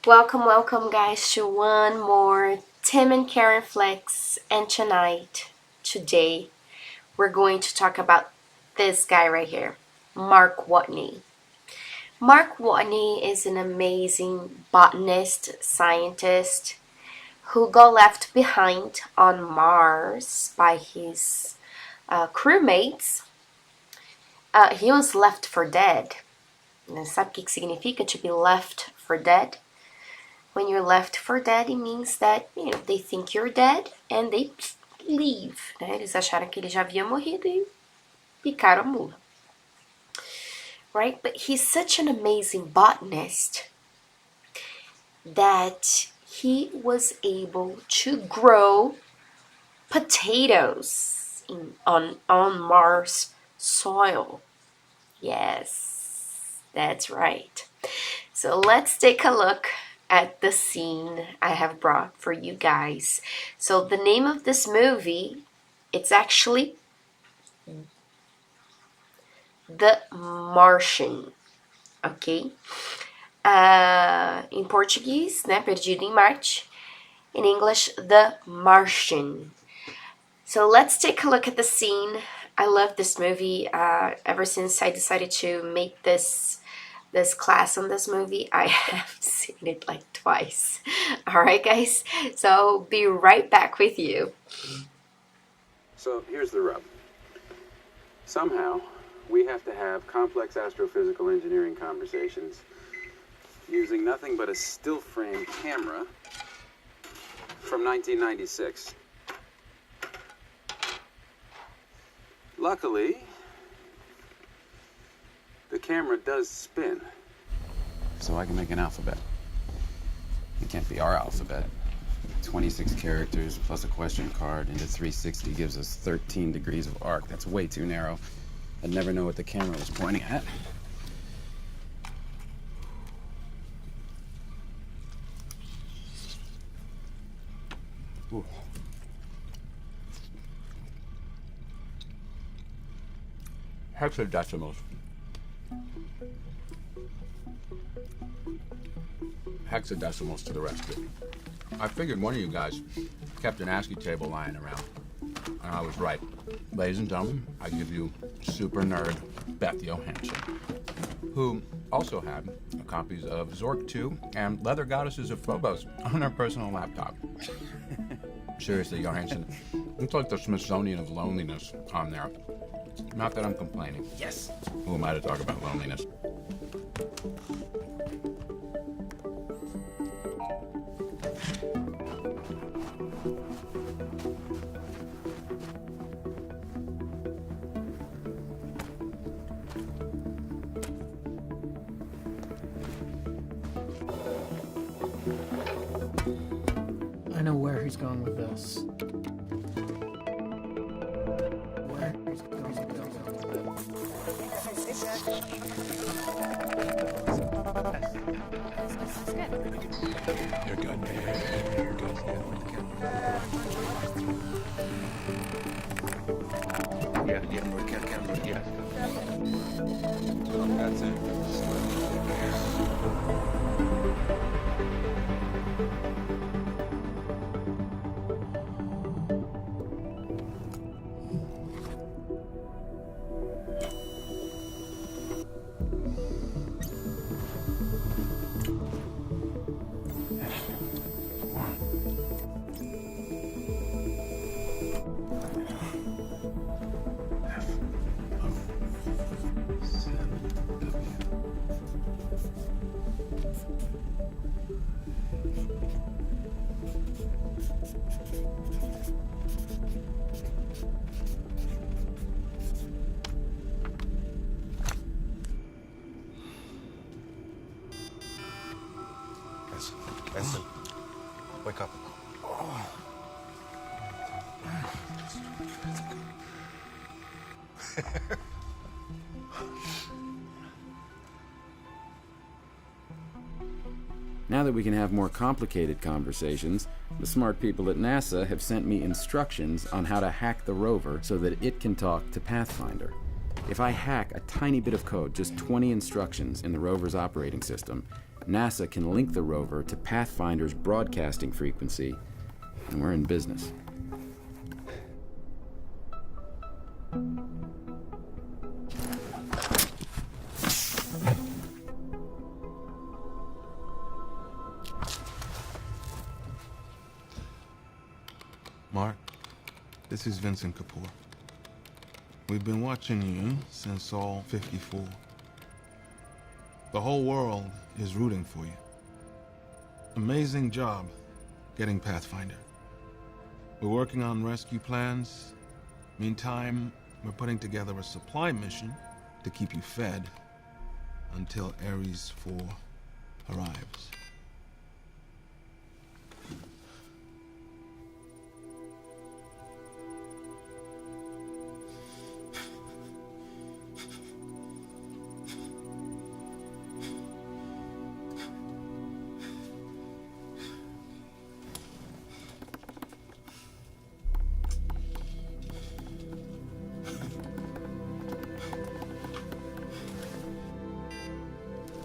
Welcome guys to one more Tim&Karen Flix, and today, we're going to talk about this guy right here, Mark Watney. Mark Watney is an amazing botanist, scientist who got left behind on Mars by his crewmates. He was left for dead. Sabe o que significa to be left for dead? When you're left for dead, it means that, they think you're dead and they leave, né? Eles acharam que ele já havia morrido e picaram a mula. Right? But he's such an amazing botanist that he was able to grow potatoes on Mars soil. Yes, that's right. So let's take a look at the scene I have brought for you guys. So the name of this movie, it's actually The Martian, ok? Em português, né, Perdido em Marte. In English, The Martian. So let's take a look at the scene. I love this movie. Ever since I decided to make this class on this movie, I have seen it like twice. Alright guys, so I'll be right back with you. So here's the rub. Somehow, we have to have complex astrophysical engineering conversations using nothing but a still frame camera from 1996. Luckily, the camera does spin, so I can make an alphabet. It can't be our alphabet. 26 characters plus a question card into 360 gives us 13 degrees of arc. That's way too narrow. I'd never know what the camera was pointing at. Ooh. Hexadecimals. Hexadecimals to the rescue. I figured one of you guys kept an ASCII table lying around. And I was right. Ladies and gentlemen, I give you super nerd Beth Johansson, who also had copies of Zork 2 and Leather Goddesses of Phobos on her personal laptop. Seriously, Johansson, it's like the Smithsonian of loneliness on there. Not that I'm complaining. Yes! Who am I to talk about loneliness? I know where he's going with this. Where he's going with this. You're good. You're good. Yeah. That's it. Benson, wake up. Now that we can have more complicated conversations, the smart people at NASA have sent me instructions on how to hack the rover so that it can talk to Pathfinder. If I hack a tiny bit of code, just 20 instructions in the rover's operating system, NASA can link the rover to Pathfinder's broadcasting frequency, and we're in business. Mark, this is Vincent Kapoor. We've been watching you since all 54. The whole world is rooting for you. Amazing job getting Pathfinder. We're working on rescue plans. Meantime, we're putting together a supply mission to keep you fed until Ares 4 arrives.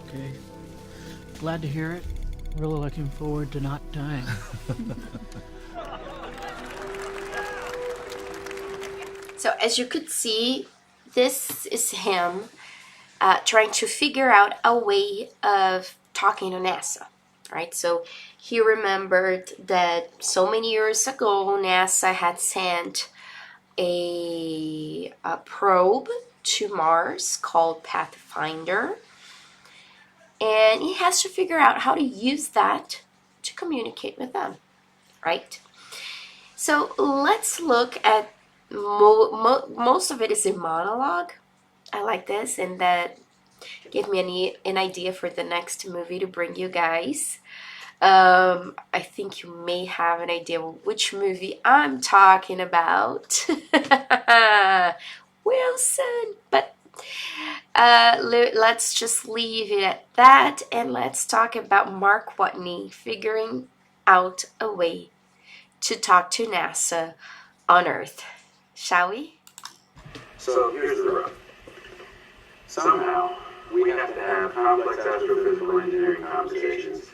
Okay. Glad to hear it. Really looking forward to not dying. So as you could see, this is him trying to figure out a way of talking to NASA, right? So he remembered that so many years ago, NASA had sent a probe to Mars called Pathfinder, and he has to figure out how to use that to communicate with them, right? So let's look at most of it is a monologue. I like this, and that gave me an idea for the next movie to bring you guys. I think you may have an idea which movie I'm talking about. Wilson, but let's just leave it at that, and let's talk about Mark Watney figuring out a way to talk to NASA on Earth. Shall we? So here's the rub. Somehow, we have to have complex astrophysical engineering conversations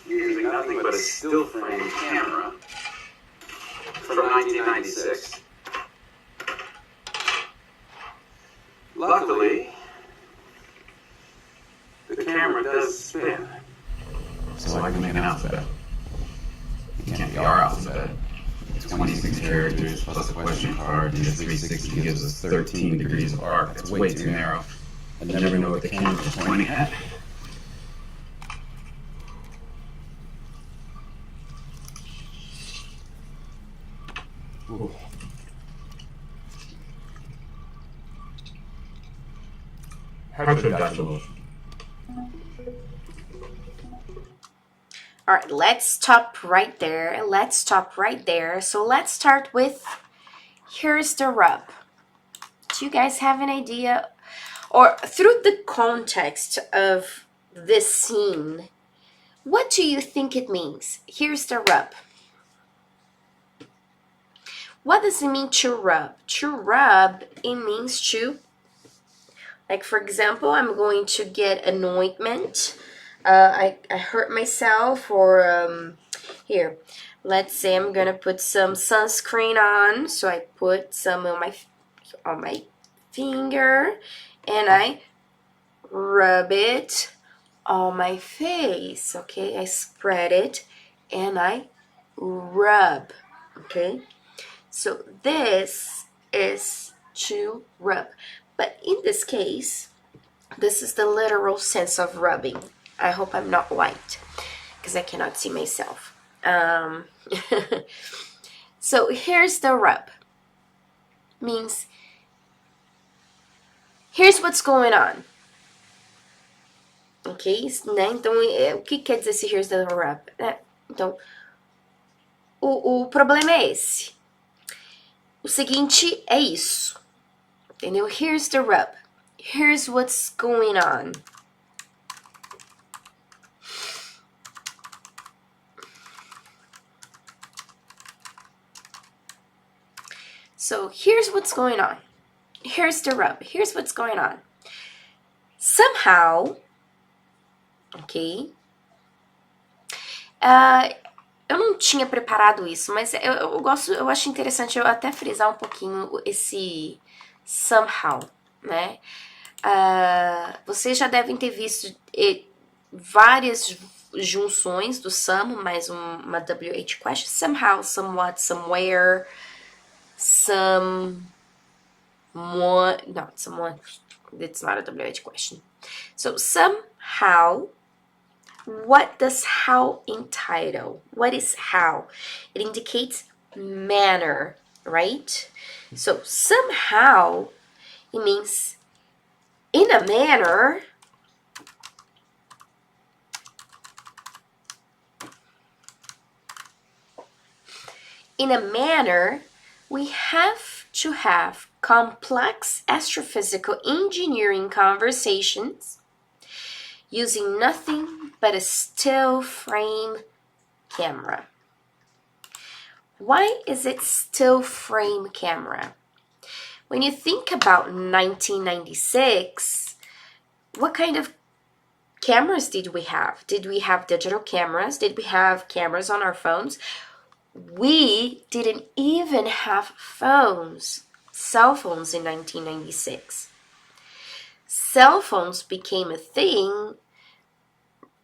using nothing but a still frame camera from 1996. Luckily, the camera does spin, so I can make an alphabet. It can't be our alphabet. 26 characters plus a question card and a 360 gives us 13 degrees of arc. That's way too narrow. I never know what the camera's pointing at. Ooh. Hexadecimals. All right, let's stop right there. So let's start with, here's the rub. Do you guys have an idea? Or through the context of this scene, what do you think it means? Here's the rub. What does it mean to rub? To rub, it means to, like for example, I'm going to get an ointment. I hurt myself, or here, let's say I'm gonna put some sunscreen on. So I put some on my finger, and I rub it on my face. Okay, I spread it and I rub. Okay, so this is to rub, but in this case, this is the literal sense of rubbing. I hope I'm not white because I cannot see myself. So here's the rub. Means here's what's going on. Ok? Né? Então, o que quer dizer esse here's the rub? Então, o problema é esse. O seguinte é isso. Entendeu? Here's the rub. Here's what's going on. So here's what's going on. Here's the rub. Here's what's going on. Somehow, ok? Eu não tinha preparado isso, mas eu acho interessante eu até frisar um pouquinho esse somehow, né? Vocês já devem ter visto várias junções do some, mais uma WH question. Somehow, somewhat, somewhere, someone. Not someone. It's not a WH question. So, somehow. What does how entitle? What is how? It indicates manner, right? So, somehow, it means in a manner. In a manner, we have to have complex astrophysical engineering conversations using nothing but a still frame camera. Why is it still frame camera? When you think about 1996, what kind of cameras did we have? Did we have digital cameras? Did we have cameras on our phones? We didn't even have phones, cell phones in 1996. Cell phones became a thing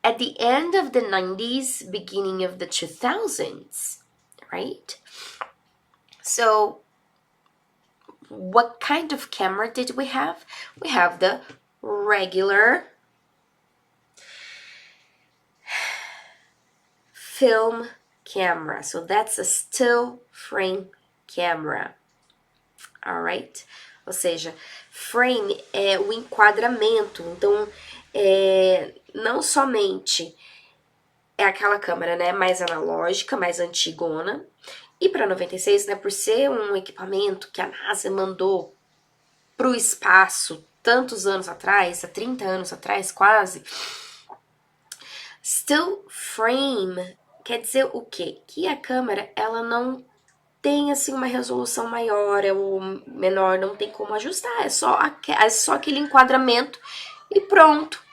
at the end of the 90s, beginning of the 2000s, right? So, what kind of camera did we have? We have the regular film camera. So that's a still frame camera. Alright? Ou seja, frame é o enquadramento. Então, não somente é aquela câmera, né, mais analógica, mais antigona. E para 96, né, por ser um equipamento que a NASA mandou para o espaço tantos anos atrás, há 30 anos atrás quase, still frame quer dizer o quê? Que a câmera, ela não tem assim uma resolução maior ou menor, não tem como ajustar, é só aquele enquadramento e pronto.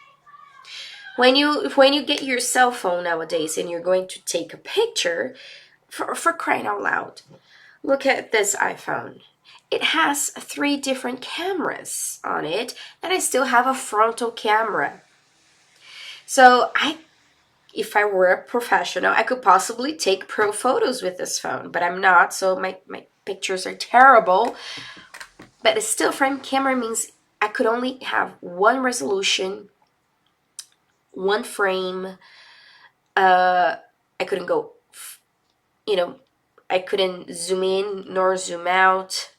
When you get your cell phone nowadays and you're going to take a picture, for crying out loud, look at this iPhone. It has 3 different cameras on it, and I still have a frontal camera. So if I were a professional, I could possibly take pro photos with this phone, but I'm not, so my pictures are terrible. But a still frame camera means I could only have one resolution, one frame. I couldn't go, I couldn't zoom in nor zoom out.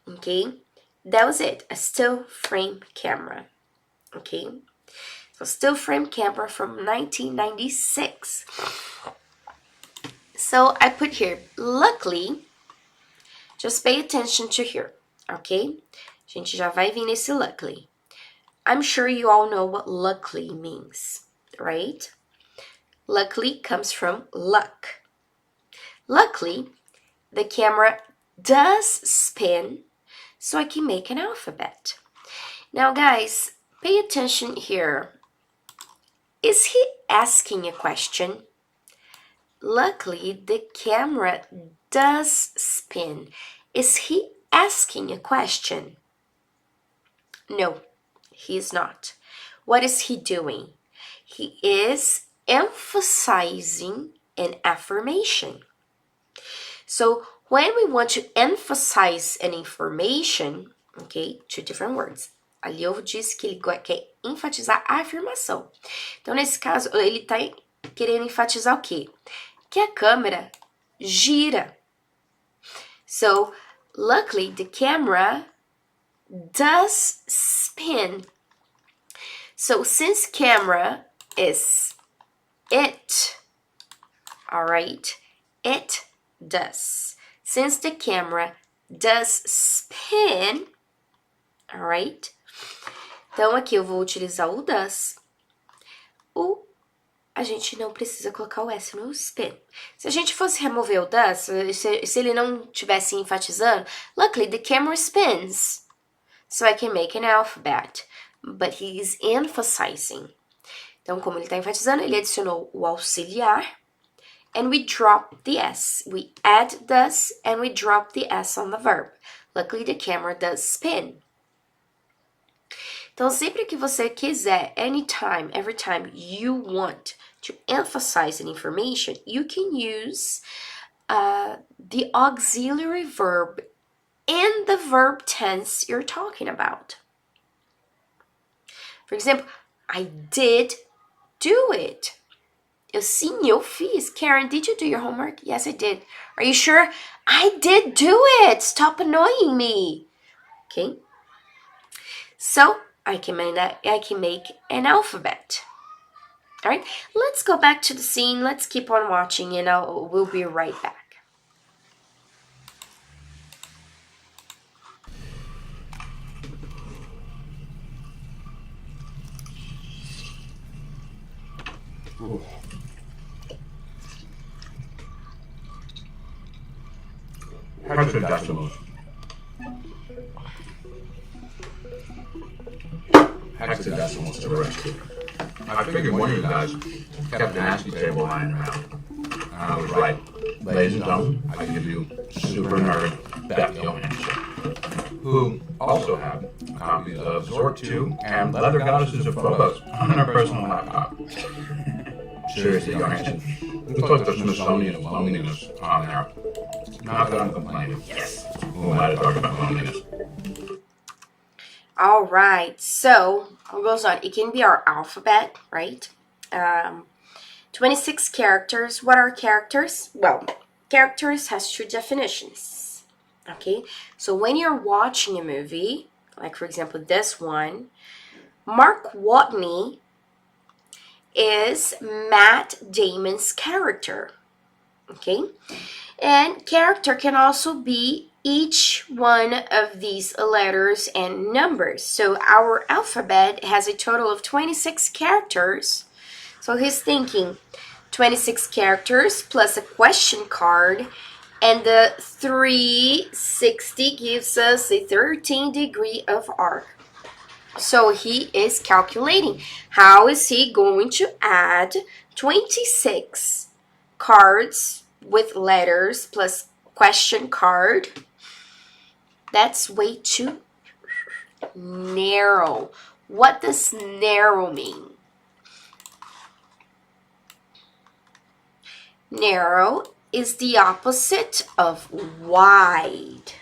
Okay, that was it, a still frame camera. Okay, so still frame camera from 1996. So I put here, luckily, just pay attention to here, okay? A gente já vai vir nesse luckily. I'm sure you all know what luckily means, right? Luckily comes from luck. Luckily, the camera does spin, so I can make an alphabet. Now, guys, pay attention here. Is he asking a question? Luckily, the camera does spin. Is he asking a question? No, he is not. What is he doing? He is emphasizing an affirmation. So when we want to emphasize an information, okay, 2 different words. Ali eu disse que ele quer enfatizar a afirmação. Então, nesse caso, ele está querendo enfatizar o quê? Que a câmera gira. So, luckily, the camera does spin. So, since camera is it, all right, it does. Since the camera does spin, all right, então aqui eu vou utilizar o does. A gente não precisa colocar o S no spin. Se a gente fosse remover o does, se ele não estivesse enfatizando, luckily the camera spins, so I can make an alphabet. But he's emphasizing. Então, como ele está enfatizando, ele adicionou o auxiliar. And we drop the S. We add does and we drop the S on the verb. Luckily, the camera does spin. Então, sempre que você quiser, anytime, every time you want to emphasize an information, you can use the auxiliary verb in the verb tense you're talking about. For example, I did do it. Eu fiz. Karen, did you do your homework? Yes, I did. Are you sure? I did do it. Stop annoying me. Okay. So I can make an alphabet. All right. Let's go back to the scene. Let's keep on watching, and we'll be right back. Hexadecimals. Hexadecimals to the rescue. I figured one of you guys kept an ASCII table lying around. And I was right. Ladies and gentlemen, I give you super nerd Beth Johansson, who also have copies of Zort 2 and Leather Goddesses of Phobos on her personal laptop. Seriously, Johansson, we put the Smithsonian of loneliness on there. Not that I'm complaining. Yes. Who am I to talk about loneliness? All right. So, what goes on? It can be our alphabet, right? 26 characters. What are characters? Well, characters has two definitions. Okay? So, when you're watching a movie, like for example this one, Mark Watney is Matt Damon's character. Okay? And character can also be each one of these letters and numbers. So our alphabet has a total of 26 characters. So he's thinking 26 characters plus a question card, and the 360 gives us a 13-degree of arc. So he is calculating. How is he going to add 26 cards with letters plus question card? That's way too narrow. What does narrow mean? Narrow is the opposite of wide.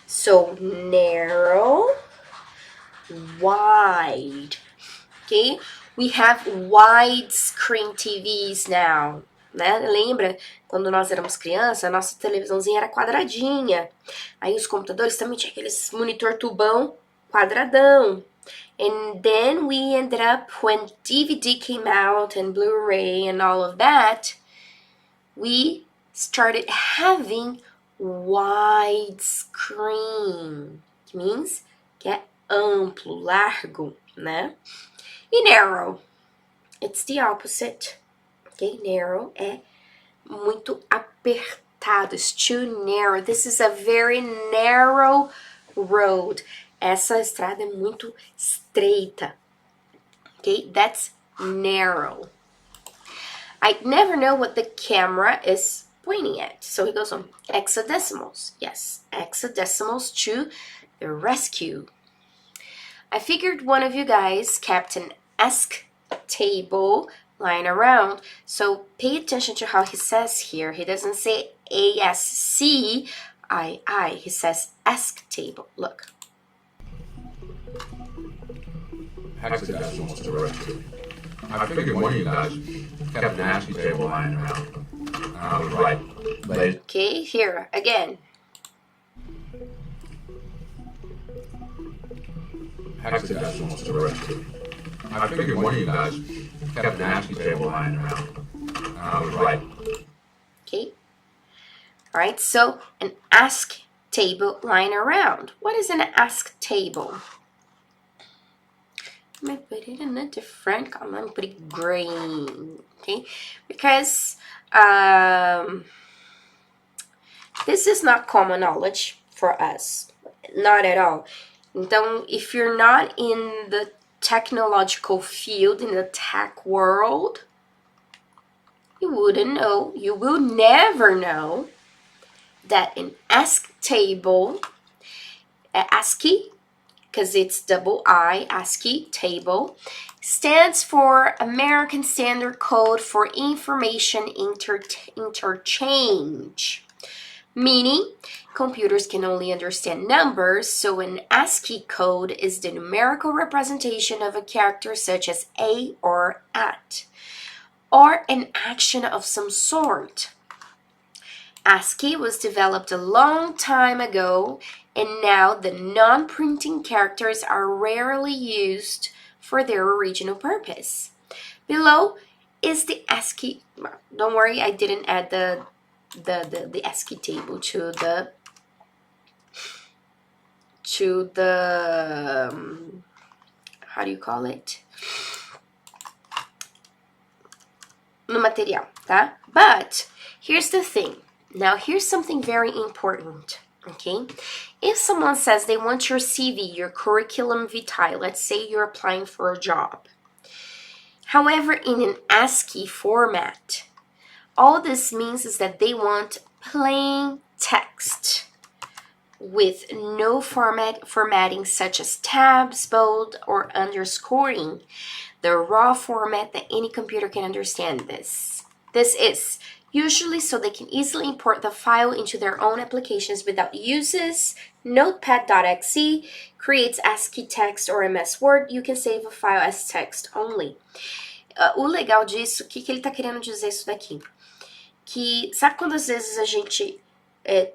So narrow, wide. Okay? We have widescreen TVs now. Né? Lembra quando nós éramos crianças, a nossa televisãozinha era quadradinha. Aí os computadores também tinham aqueles monitor tubão quadradão. And then we ended up, when DVD came out and Blu-ray and all of that, we started having widescreen, que means que é amplo, largo, né? E narrow, it's the opposite. Okay, narrow é muito apertado. It's too narrow. This is a very narrow road. Essa estrada é muito estreita. Okay, that's narrow. I never know what the camera is pointing at. So he goes on. Hexadecimals. Yes, hexadecimals to the rescue. I figured one of you guys kept an ask table lying around. So pay attention to how he says here. He doesn't say ASCII. He says ask table. Look. Hexadecimals to the rescue. I figured one of you guys kept an ASCII table lying around. And I was right. Okay, here again. Hexadecimals to the rescue. I figured one of you guys kept an ASCII table lying around. And I was right. Okay. All right, so an ask table lying around. What is an ask table? I'm going to put it in a different color. I'm going to put it green. Okay, because this is not common knowledge for us. Not at all. Então, if you're not in the technological field, in the tech world, you wouldn't know, you will never know that an ASCII table, ASCII, because it's double I, ASCII table, stands for American Standard Code for Information Interchange, meaning computers can only understand numbers, so an ASCII code is the numerical representation of a character such as a or at, or an action of some sort. ASCII was developed a long time ago, and now the non-printing characters are rarely used for their original purpose. Below is the ASCII. Don't worry, I didn't add the ASCII table to the how do you call it? No material, tá? But here's the thing. Now, here's something very important, okay? If someone says they want your CV, your curriculum vitae, let's say you're applying for a job, however, in an ASCII format, all this means is that they want plain text with no formatting such as tabs, bold, or underscoring. The raw format that any computer can understand this. This is usually so they can easily import the file into their own applications without uses. Notepad.exe creates ASCII text or MS Word. You can save a file as text only. O legal disso, o que ele tá querendo dizer isso daqui? Que, sabe quando às vezes a gente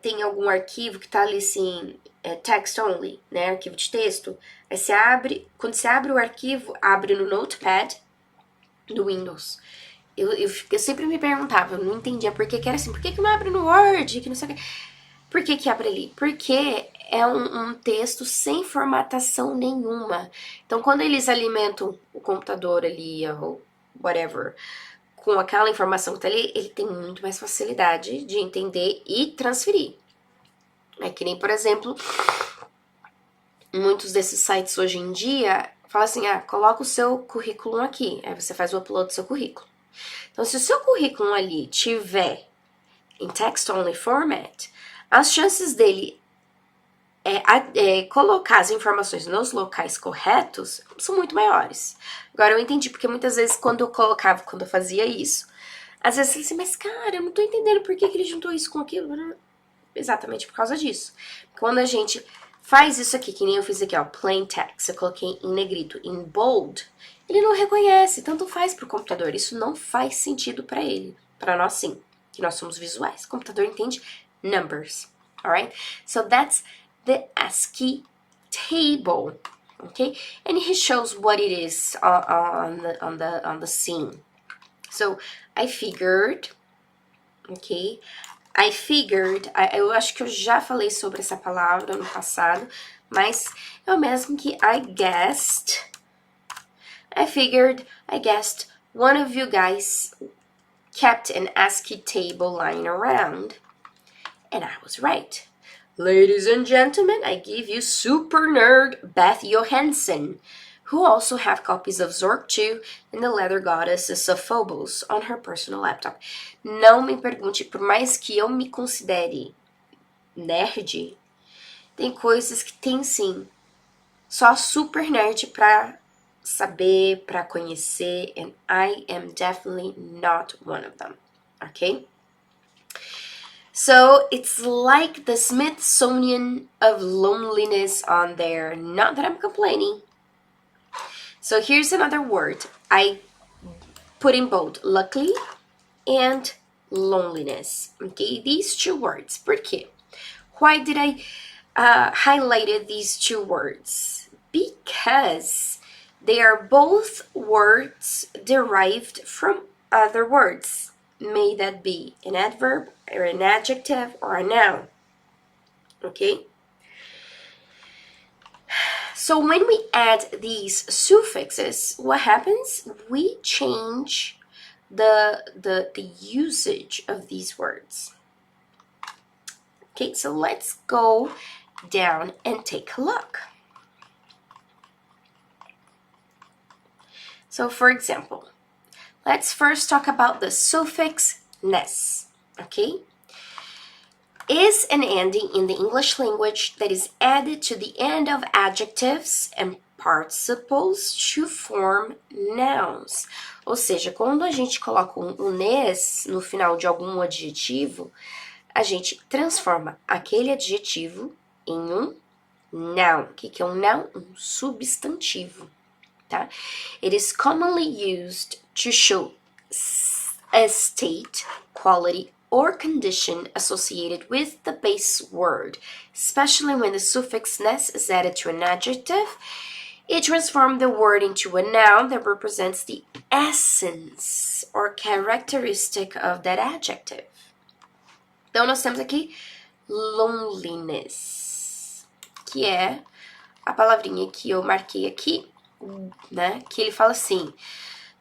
tem algum arquivo que tá ali assim, text only, né, arquivo de texto, aí você abre, quando você abre o arquivo, abre no Notepad do Windows. Eu sempre me perguntava, eu não entendia por que era assim, por que não abre no Word, que não sei o que. Por que abre ali? Porque é um texto sem formatação nenhuma. Então, quando eles alimentam o computador ali, ou whatever, com aquela informação que tá ali, ele tem muito mais facilidade de entender e transferir. É que nem, por exemplo, muitos desses sites hoje em dia falam assim, coloca o seu currículo aqui. Aí você faz o upload do seu currículo. Então, se o seu currículo ali tiver em text-only format, as chances dele colocar as informações nos locais corretos são muito maiores. Agora, eu entendi, porque muitas vezes quando eu fazia isso, às vezes eu falei assim, mas cara, eu não tô entendendo por que ele juntou isso com aquilo. Exatamente por causa disso. Quando a gente faz isso aqui, que nem eu fiz aqui, ó, plain text, eu coloquei em negrito, em bold, ele não reconhece, tanto faz pro computador. Isso não faz sentido para ele. Para nós, sim, que nós somos visuais. O computador entende numbers, alright? So that's the ASCII table, okay? And he shows what it is on the scene. So I figured, okay? Eu acho que eu já falei sobre essa palavra no passado, mas é o mesmo que I guessed one of you guys kept an ASCII table lying around, and I was right. Ladies and gentlemen, I give you super nerd Beth Johansson, who also have copies of Zork 2 and the Leather Goddess of Phobos on her personal laptop. Não me pergunte, por mais que eu me considere nerd, tem coisas que tem sim, só super nerd pra saber, pra conhecer, and I am definitely not one of them, okay? So it's like the Smithsonian of loneliness on there. Not that I'm complaining. So here's another word I put in bold, luckily and loneliness. Okay, these two words. ¿Por qué? Why did I highlighted these two words? Because they are both words derived from other words. May that be an adverb or an adjective or a noun. Okay? So when we add these suffixes, what happens? We change the usage of these words. Okay, so let's go down and take a look. So, for example, let's first talk about the suffix ness, okay? Is an ending in the English language that is added to the end of adjectives and participles to form nouns. Ou seja, quando a gente coloca um ness no final de algum adjetivo, a gente transforma aquele adjetivo em um noun. O que é um noun? Um substantivo, tá? It is commonly used to show a state, quality, or condition associated with the base word, especially when the suffix ness is added to an adjective. It transforms the word into a noun that represents the essence or characteristic of that adjective. Então, nós temos aqui loneliness, que é a palavrinha que eu marquei aqui, né? Que ele fala assim,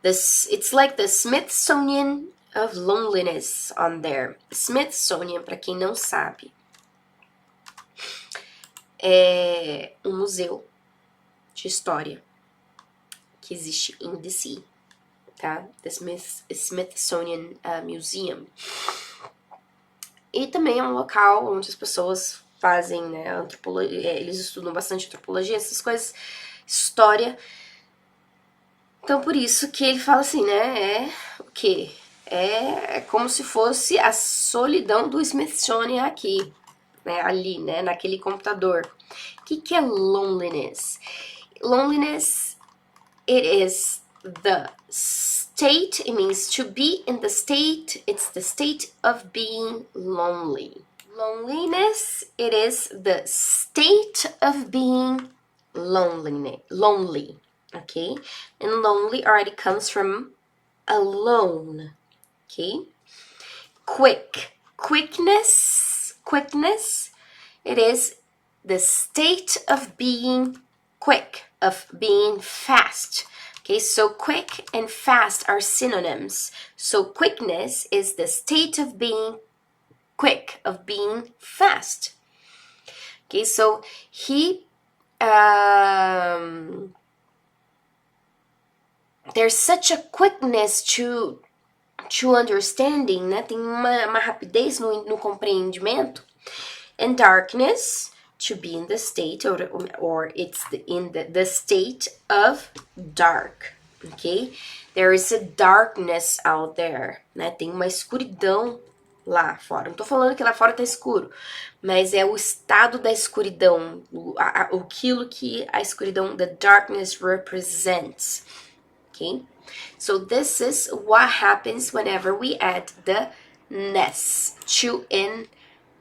it's like the Smithsonian of loneliness on there. Smithsonian, para quem não sabe, é um museu de história que existe em DC, tá? The Smithsonian Museum. E também é um local onde as pessoas fazem, né, antropologia, eles estudam bastante antropologia, essas coisas, história. Então, por isso que ele fala assim, né, o quê? É como se fosse a solidão do Smithsonian aqui, né, ali, né, naquele computador. O que é loneliness? Loneliness, it is the state, it means to be in the state, it's the state of being lonely. Loneliness, it is the state of being lonely, okay? And lonely already comes from alone, okay? Quickness, it is the state of being quick, of being fast. Okay, so quick and fast are synonyms. So quickness is the state of being quick, of being fast. Okay, so he, there's such a quickness to understanding, né? Tem uma rapidez no compreendimento. And darkness, to be in the state, or it's in the state of dark, okay? There is a darkness out there, né? Tem uma escuridão lá fora. Não tô falando que lá fora tá escuro, mas é o estado da escuridão, aquilo que a escuridão, the darkness represents, okay? So this is what happens whenever we add the ness to an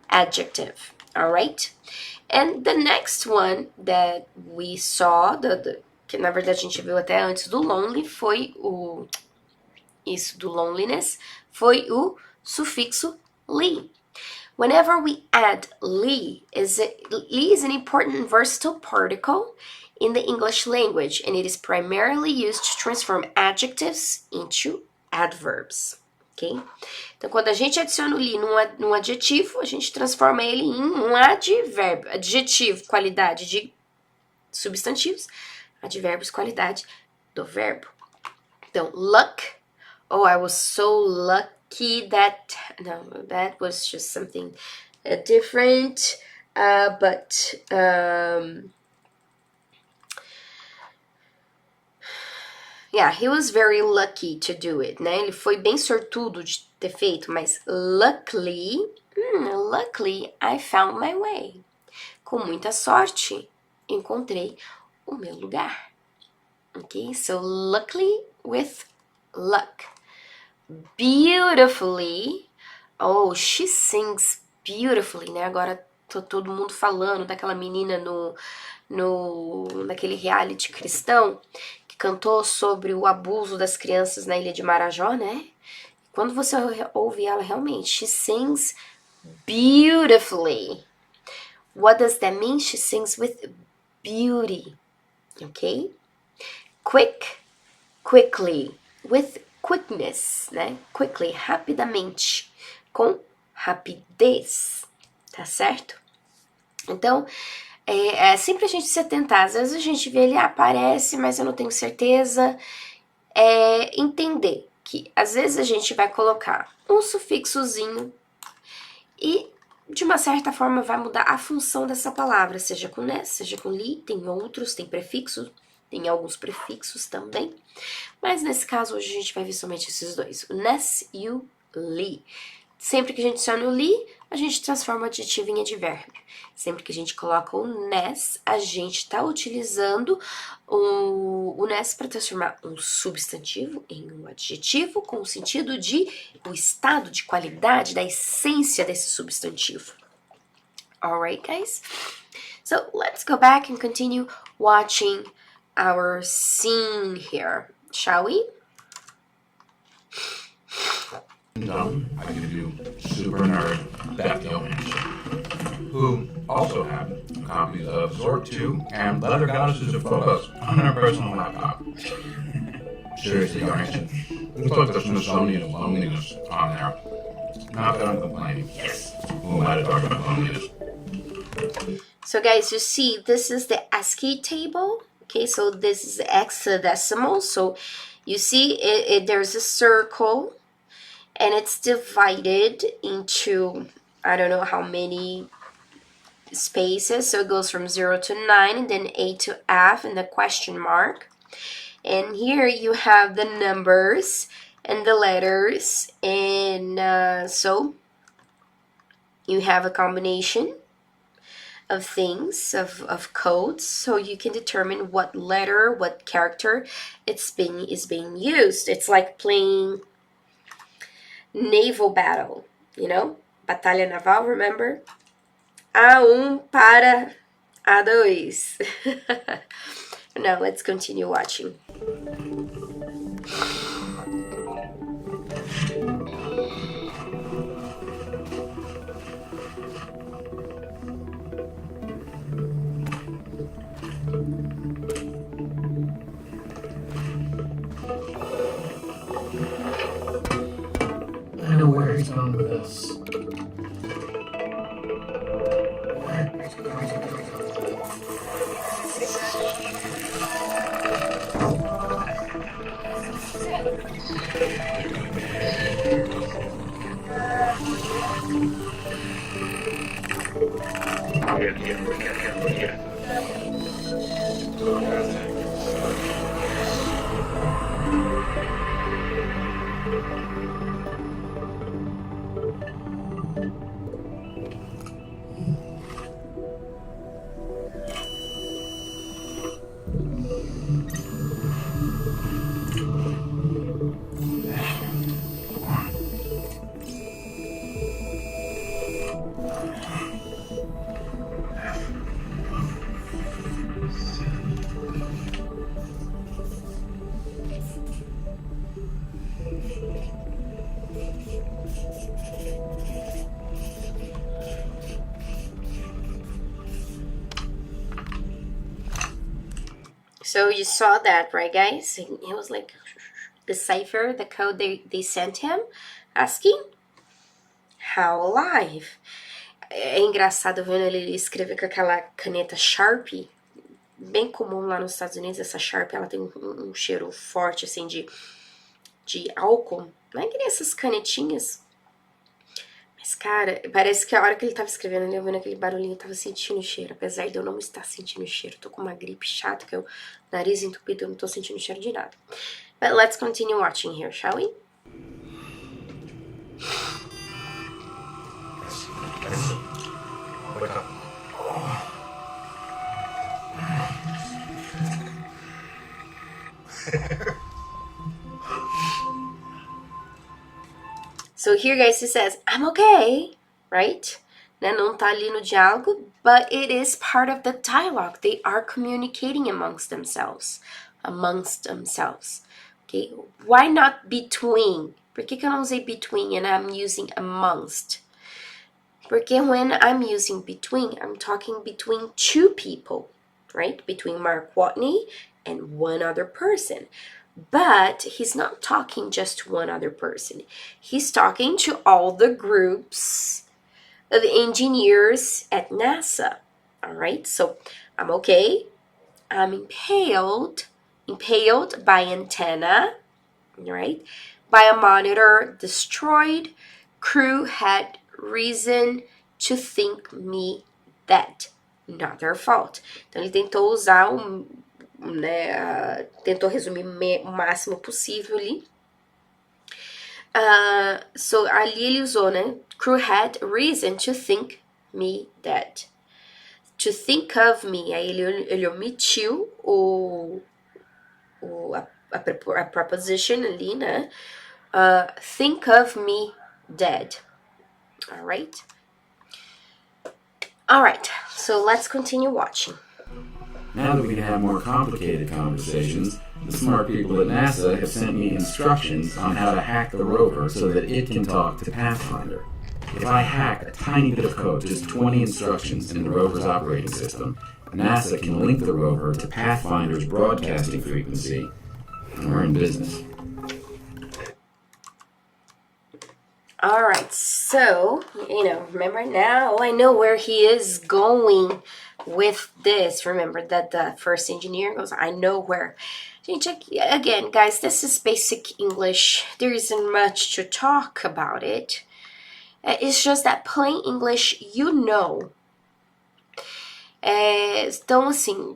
adjective, all right? And the next one that we saw, que na verdade a gente viu até antes do lonely, foi do loneliness, foi o sufixo li. Whenever we add li is an important versatile particle in the English language, and it is primarily used to transform adjectives into adverbs. Okay? Então, quando a gente adiciona o li num adjetivo, a gente transforma ele em um advérbio. Adjetivo, qualidade de substantivos. Advérbios, qualidade do verbo. Então, luck. Oh, I was so lucky that... No, that was just something different. Yeah, he was very lucky to do it, né? Ele foi bem sortudo de ter feito, mas luckily, I found my way. Com muita sorte, encontrei o meu lugar. Okay, so luckily with luck. Beautifully. Oh, she sings beautifully, né? Agora todo mundo falando daquela menina naquele reality cristão que cantou sobre o abuso das crianças na ilha de Marajó, né? Quando você ouve ela realmente, she sings beautifully. What does that mean? She sings with beauty. Okay? Quickly, with quickness, né? Quickly, rapidamente, com rapidez, tá certo? Então, é sempre a gente se atentar. Às vezes a gente vê ele, aparece, mas eu não tenho certeza. é entender que às vezes a gente vai colocar um sufixozinho e de uma certa forma vai mudar a função dessa palavra, seja com ness, seja com li, tem outros, tem prefixo, tem alguns prefixos também, mas nesse caso hoje a gente vai ver somente esses dois, o ness e o li. Sempre que a gente adiciona o li, a gente transforma o adjetivo em advérbio. Sempre que a gente coloca o ness, a gente está utilizando o ness para transformar um substantivo em um adjetivo com o sentido de o estado de qualidade, da essência desse substantivo. Alright, guys? So let's go back and continue watching our scene here, shall we? I give you super nerd Beth who also had copies of Sword 2 and Leather Goddesses of Photos on her personal laptop. Seriously, Darnation, we put the Smithsonian of Loneliness on there. Not that I'm complaining. Yes. Who am I to talk about loneliness? So guys, you see, this is the ASCII table. Okay, so this is hexadecimal. So you see there's a circle and it's divided into, I don't know how many spaces. So it goes from 0 to 9 and then A to F and the question mark. And here you have the numbers and the letters. And so you have a combination of things, of codes, so you can determine what letter, what character is being used. It's like playing naval battle, you know? Batalha naval, remember? A1 para A2. Now let's continue watching. I know where he's going with this. So you saw that, right, guys? He was like, decipher the code they sent him, asking how alive. É engraçado vendo ele escrever com aquela caneta Sharpie, bem comum lá nos Estados Unidos. Essa Sharpie, ela tem um cheiro forte, assim, de álcool. Não é que nem essas canetinhas. Mas, cara, parece que a hora que ele tava escrevendo, ele ouvindo aquele barulhinho, eu tava sentindo o cheiro. Apesar de eu não estar sentindo o cheiro. Tô com uma gripe chata, que é o nariz entupido, eu não tô sentindo o cheiro de nada. But let's continue watching here, shall we? Wake up. So here, guys, he says, I'm okay, right? Né? Não tá ali no diálogo, but it is part of the dialogue. They are communicating amongst themselves. Okay? Why not between? Por que eu não usei between and I'm using amongst? Porque when I'm using between, I'm talking between two people, right? Between Mark Watney and one other person. But he's not talking just to one other person. He's talking to all the groups of engineers at NASA. All right, so I'm okay. I'm impaled by antenna. right? Biomonitor destroyed. Crew had reason to think me dead. Not their fault. Então ele tentou usar tentou resumir o máximo possível ali. So ali ele usou, né? Crew had reason to think me dead. To think of me. Aí ele omitiu a preposition ali, né? Think of me dead. Alright? Alright, so let's continue watching. Now that we can have more complicated conversations, the smart people at NASA have sent me instructions on how to hack the rover so that it can talk to Pathfinder. If I hack a tiny bit of code, just 20 instructions in the rover's operating system, NASA can link the rover to Pathfinder's broadcasting frequency, and we're in business. Alright, so, remember now I know where he is going with this. Remember that the first engineer goes, I know where. Again, guys, this is basic English. There isn't much to talk about it. It's just that plain English, you know. Então, assim,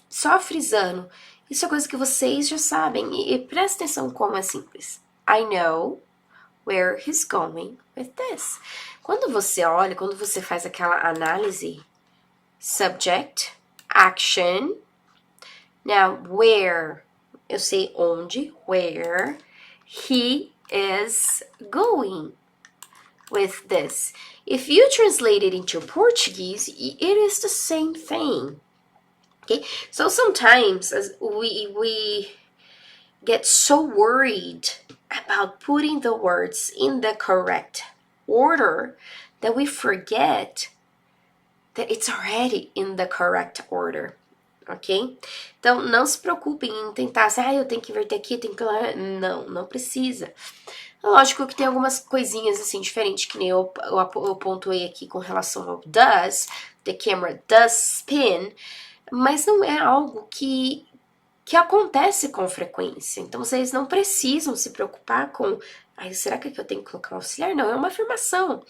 só frisando. Isso é coisa que vocês já sabem. E presta atenção como é simples. I know where he's going with this. Quando você olha, quando você faz aquela análise, subject, action, now where, eu sei onde, where, he is going with this. If you translate it into Portuguese, it is the same thing. Okay, so sometimes we get so worried about putting the words in the correct order that we forget that it's already in the correct order, ok? Então, não se preocupem em tentar, eu tenho que inverter aqui, tenho que... Não precisa. Lógico que tem algumas coisinhas assim diferentes, que nem eu pontuei aqui com relação ao does, the camera does spin, mas não é algo que acontece com frequência. Então, vocês não precisam se preocupar com... será que eu tenho que colocar um auxiliar? Não, é uma afirmação.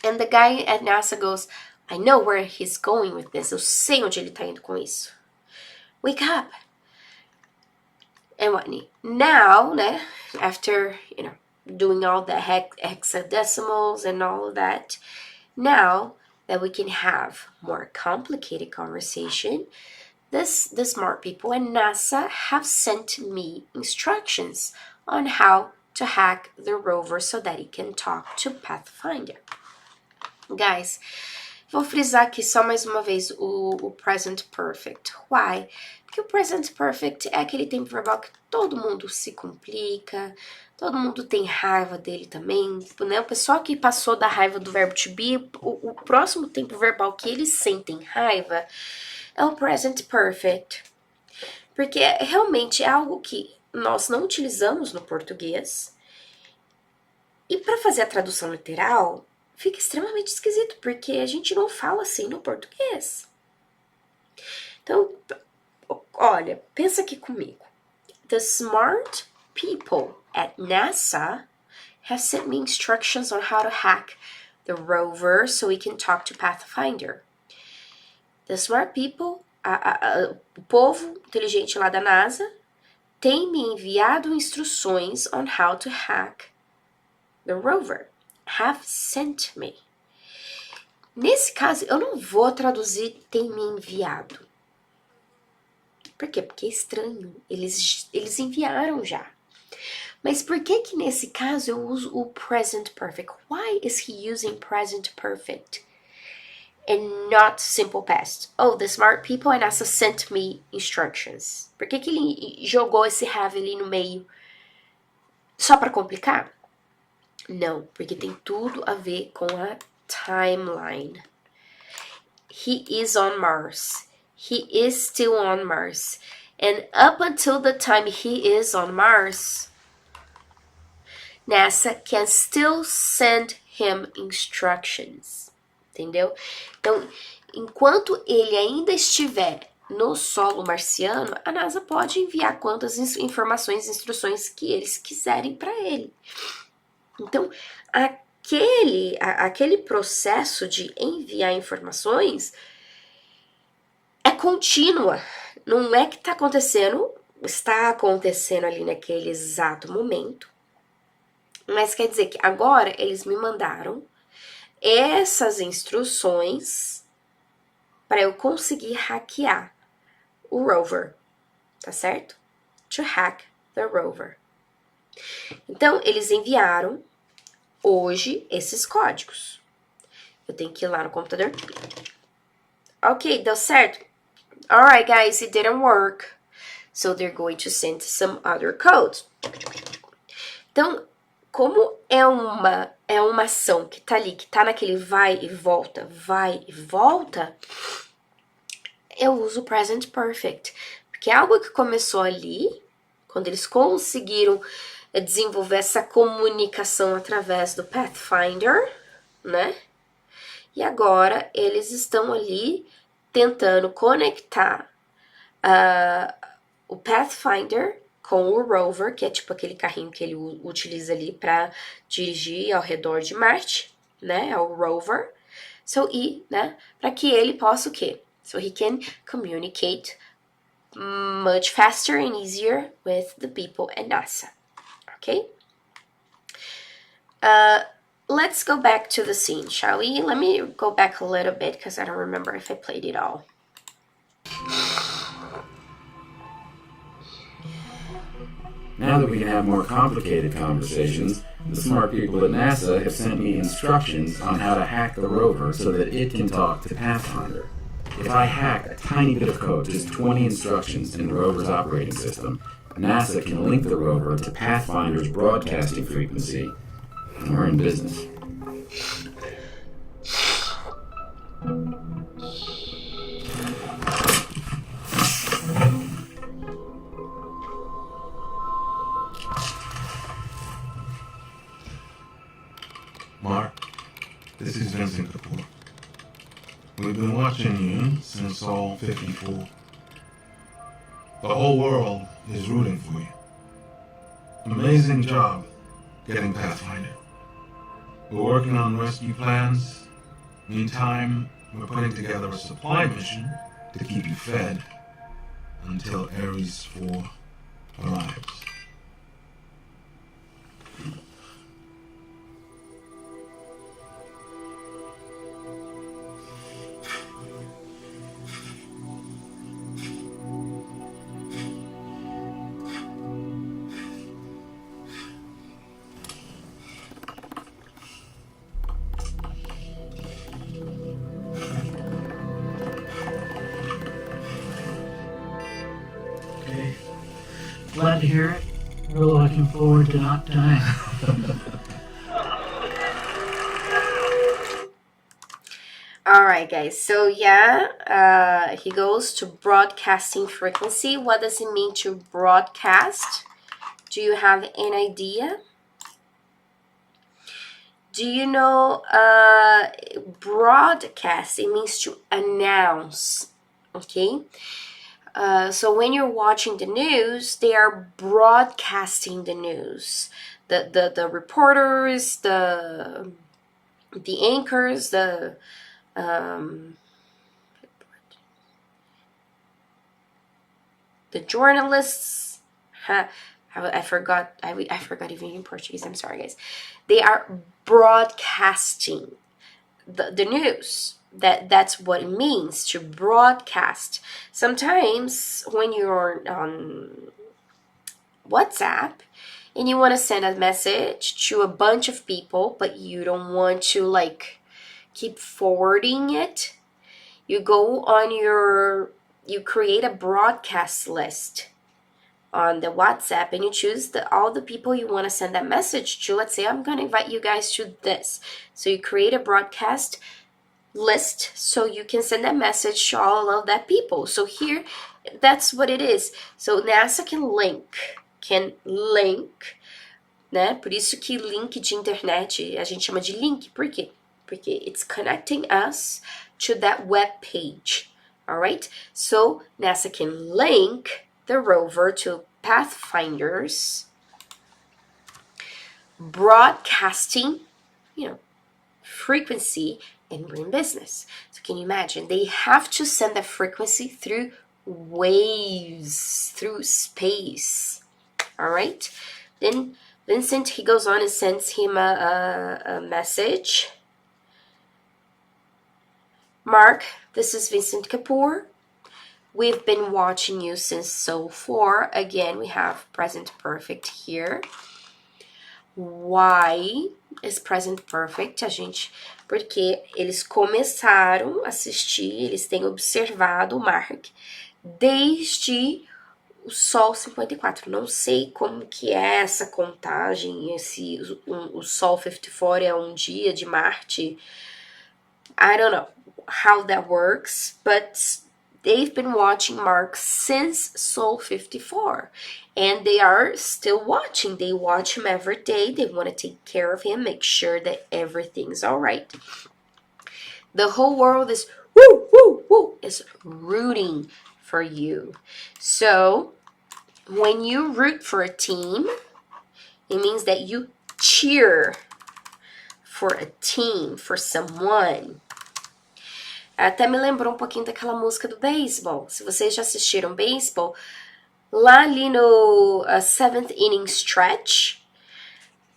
And the guy at NASA goes, I know where he's going with this. Eu sei onde ele tá indo com isso. Wake up. And what? Now, né? After, doing all the hexadecimals and all of that, now that we can have more complicated conversation, the smart people at NASA have sent me instructions on how to hack the rover so that it can talk to Pathfinder. Guys, vou frisar aqui só mais uma vez o present perfect. Why? Porque o present perfect é aquele tempo verbal que todo mundo se complica, todo mundo tem raiva dele também, né? O pessoal que passou da raiva do verbo to be, o próximo tempo verbal que eles sentem raiva é o present perfect. Porque realmente é algo que nós não utilizamos no português. E para fazer a tradução literal, fica extremamente esquisito, porque a gente não fala assim no português. Então, olha, pensa aqui comigo. The smart people at NASA have sent me instructions on how to hack the rover so we can talk to Pathfinder. The smart people, o povo inteligente lá da NASA, tem me enviado instruções on how to hack the rover. Have sent me. Nesse caso, eu não vou traduzir tem me enviado. Por quê? Porque é estranho. Eles enviaram já. Mas por que nesse caso eu uso o present perfect? Why is he using present perfect and not simple past? Oh, the smart people and NASA sent me instructions. Por que ele jogou esse have ali no meio? Só para complicar? Não, porque tem tudo a ver com a timeline. He is on Mars. He is still on Mars. And up until the time he is on Mars, NASA can still send him instructions. Entendeu? Então, enquanto ele ainda estiver no solo marciano, a NASA pode enviar quantas informações e instruções que eles quiserem para ele. Então, aquele processo de enviar informações é contínua. Não é que está acontecendo ali naquele exato momento. Mas quer dizer que agora eles me mandaram essas instruções para eu conseguir hackear o rover, tá certo? To hack the rover. Então, eles enviaram hoje esses códigos. Eu tenho que ir lá no computador. Ok, deu certo. Alright, guys, it didn't work. So they're going to send some other code. Então, como é uma ação que tá ali, que tá naquele vai e volta, eu uso o present perfect. Porque é algo que começou ali, quando eles conseguiram desenvolver essa comunicação através do Pathfinder, né? E agora eles estão ali tentando conectar o Pathfinder com o rover, que é tipo aquele carrinho que ele utiliza ali para dirigir ao redor de Marte, né? É o rover. Né? Para que ele possa o quê? So he can communicate much faster and easier with the people at NASA. Okay? Let's go back to the scene, shall we? Let me go back a little bit because I don't remember if I played it all. Now that we can have more complicated conversations, the smart people at NASA have sent me instructions on how to hack the rover so that it can talk to Pathfinder. If I hack a tiny bit of code, just 20 instructions in the rover's operating system, NASA can link the rover to Pathfinder's broadcasting frequency, and we're in business. Mark, this is Vincent Kapoor. We've been watching you since all 54. The whole world is rooting for you. Amazing job getting Pathfinder. We're working on rescue plans. Meantime, we're putting together a supply mission to keep you fed until Ares 4 arrives. Glad to hear it. Really looking forward to not dying. Alright, guys. So, he goes to broadcasting frequency. What does it mean to broadcast? Do you have an idea? Do you know broadcast? It means to announce. Okay? So when you're watching the news, they are broadcasting the news. The reporters, the anchors, the journalists. I forgot even in Portuguese. I'm sorry, guys. They are broadcasting the news. That's what it means to broadcast. Sometimes when you're on WhatsApp and you want to send a message to a bunch of people, but you don't want to keep forwarding it, you create a broadcast list on the WhatsApp and you choose all the people you want to send that message to. Let's say I'm going to invite you guys to this. So you create a broadcast list so you can send that message to all of that people. So here, that's what it is. So NASA can link, né? Por isso que link de internet a gente chama de link. Por quê? Porque it's connecting us to that web page, All right, so NASA can link the rover to Pathfinder's broadcasting, frequency and marine business. So can you imagine? They have to send the frequency through waves, through space. All right. Then Vincent, he goes on and sends him a message. Mark, this is Vincent Kapoor. We've been watching you since Soul 4. Again, we have present perfect here. Why is present perfect, porque eles começaram a assistir, eles têm observado o Mark desde o Sol 54. Não sei como que é essa contagem, o Sol 54 é um dia de Marte. I don't know how that works, but they've been watching Mark since Soul 54. And they are still watching. They watch him every day. They want to take care of him, make sure that everything's all right. The whole world is is rooting for you. So when you root for a team, it means that you cheer for a team, for someone. Até me lembrou um pouquinho daquela música do beisebol. Se vocês já assistiram beisebol, lá ali no Seventh Inning Stretch,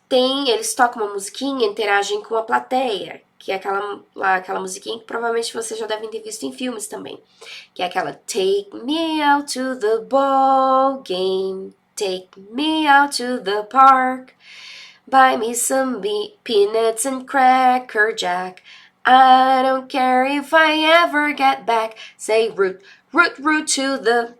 eles tocam uma musiquinha, interagem com a plateia, que é aquela musiquinha que provavelmente vocês já devem ter visto em filmes também, que é aquela Take me out to the ball game, take me out to the park, buy me some peanuts and cracker jack, I don't care if I ever get back, say root to the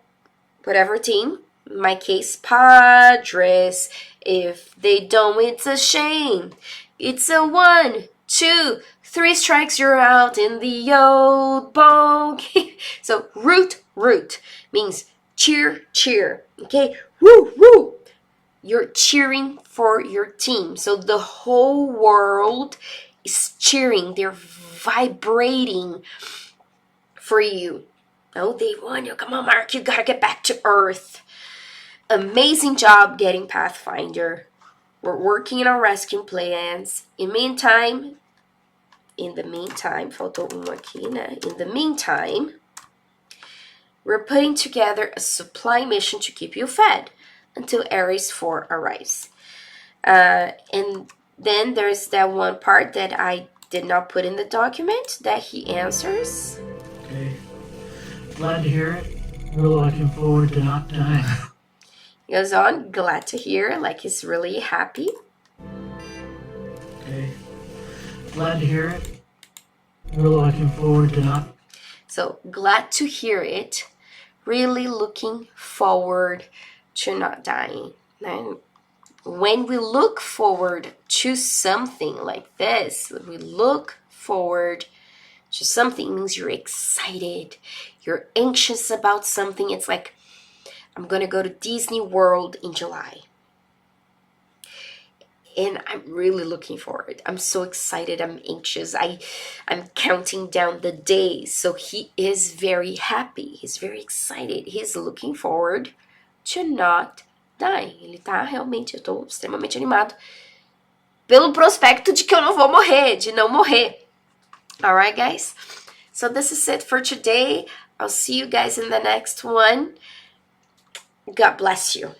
whatever team, in my case, Padres. If they don't, it's a shame. It's a 1, 2, 3 strikes, you're out in the old ball game. So root means cheer, okay? Woo. You're cheering for your team. So the whole world is cheering. They're vibrating for you. Oh, they won you. Come on, Mark, you gotta get back to Earth. Amazing job getting Pathfinder. We're working on our rescue plans. In the meantime, faltou aqui, né? In the meantime, we're putting together a supply mission to keep you fed until Ares 4 arrives. And then there's that one part that I did not put in the document that he answers. Okay. Glad to hear it. Really looking forward to not dying. He goes on, glad to hear, like he's really happy. Okay. Glad to hear it. Really looking forward to not... So, glad to hear it. Really looking forward to not dying. Now, when we look forward to something like this, we look forward to something, means you're excited. You're anxious about something. It's like, I'm going to go to Disney World in July. And I'm really looking forward. I'm so excited. I'm anxious. I'm counting down the days. So he is very happy. He's very excited. He's looking forward to not die. Ele tá realmente, eu tô extremamente animado pelo prospecto de que eu não vou morrer, de não morrer. Alright, guys? So this is it for today. I'll see you guys in the next one. God bless you.